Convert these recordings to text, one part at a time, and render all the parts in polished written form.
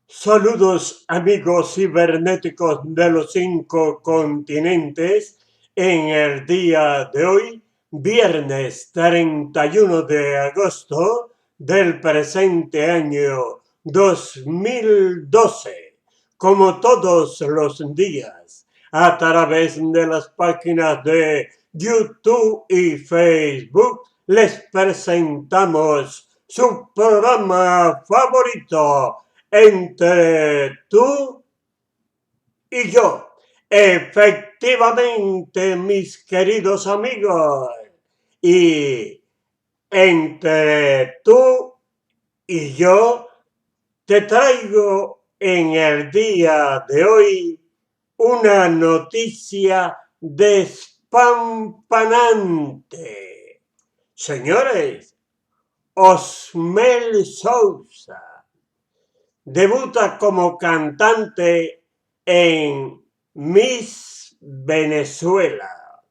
Saludos amigos cibernéticos de los 5 continentes. En el día de hoy, viernes 31 de agosto del presente año 2012, como todos los días, a través de las páginas de YouTube y Facebook, les presentamos su programa favorito, Entre tú y yo. Efectivamente, mis queridos amigos. Y entre tú y yo te traigo en el día de hoy una noticia despampanante. Señores, Osmel Sousa debuta como cantante en Miss Venezuela.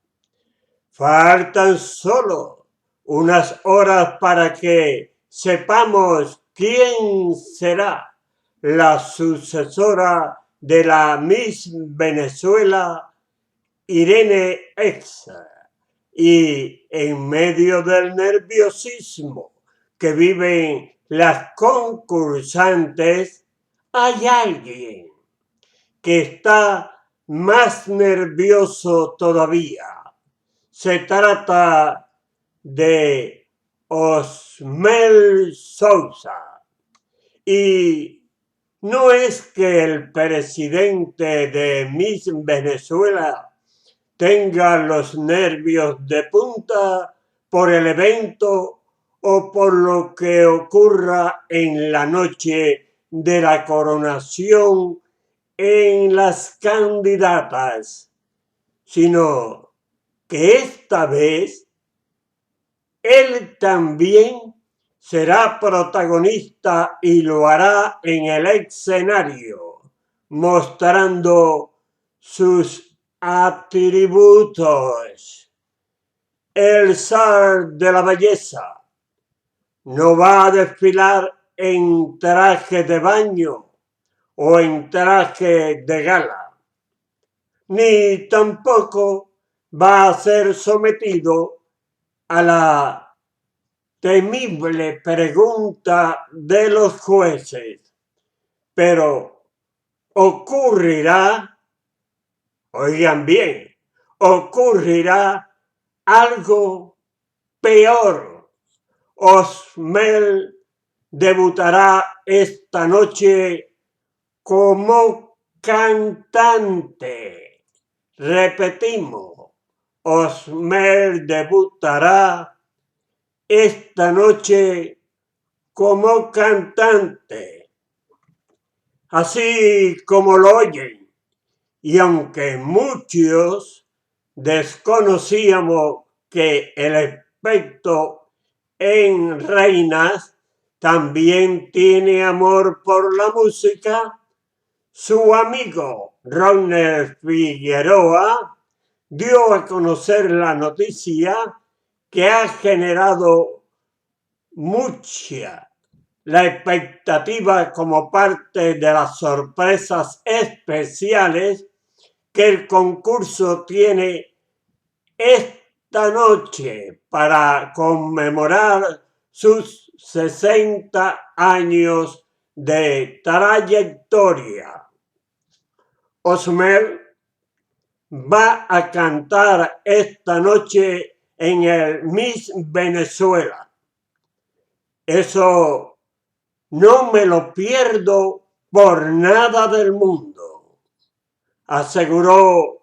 Faltan solo unas horas para que sepamos quién será la sucesora de la Miss Venezuela, Irene Exa. Y en medio del nerviosismo que viven las concursantes, hay alguien que está más nervioso todavía. Se trata de Osmel Sousa. Y no es que el presidente de Miss Venezuela tenga los nervios de punta por el evento o por lo que ocurra en la noche de la coronación en las candidatas, sino que esta vez él también será protagonista y lo hará en el escenario, mostrando sus atributos. El zar de la belleza no va a desfilar en traje de baño o en traje de gala, ni tampoco va a ser sometido a la temible pregunta de los jueces, pero ocurrirá, oigan bien, ocurrirá algo peor. Osmel debutará esta noche como cantante. Repetimos, Osmel debutará esta noche como cantante. Así como lo oyen. Y aunque muchos desconocíamos que el experto en reinas también tiene amor por la música, su amigo Ronald Figueroa dio a conocer la noticia que ha generado mucha la expectativa como parte de las sorpresas especiales que el concurso tiene esta noche para conmemorar sus 60 años de trayectoria. Osmel va a cantar esta noche en el Miss Venezuela. Eso no me lo pierdo por nada del mundo, aseguró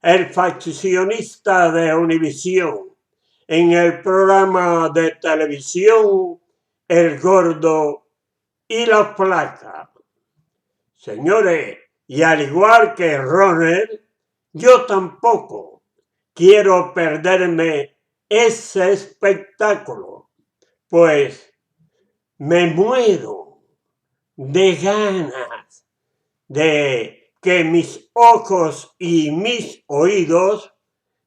el faccionista de Univisión en el programa de televisión El Gordo y la Flaca. Señores, y al igual que Ronald, yo tampoco quiero perderme ese espectáculo, pues me muero de ganas de que mis ojos y mis oídos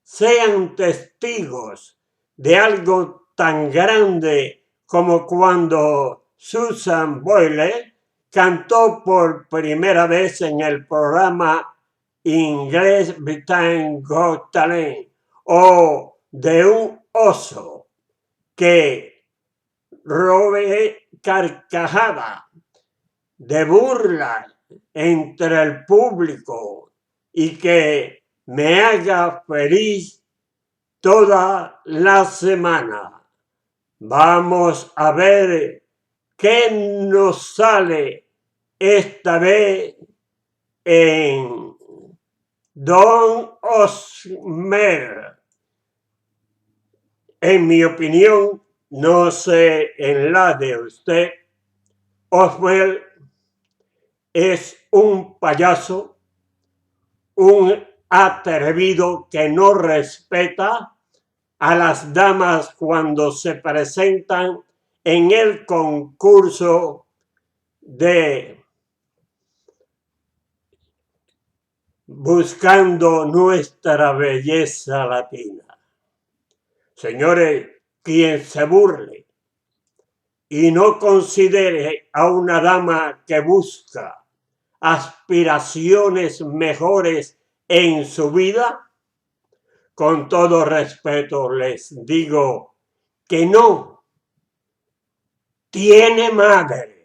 sean testigos de algo tan grande como cuando Susan Boyle cantó por primera vez en el programa inglés Britain Got Talent, o de un oso que robe carcajada de burla entre el público y que me haga feliz toda la semana. Vamos a ver qué nos sale esta vez en Don Osmer. En mi opinión, no sé en la de usted, Osmer es un payaso, un atrevido que no respeta a las damas cuando se presentan en el concurso de Buscando Nuestra Belleza Latina. Señores, quien se burle y no considere a una dama que busca aspiraciones mejores en su vida, con todo respeto les digo que no tiene madre.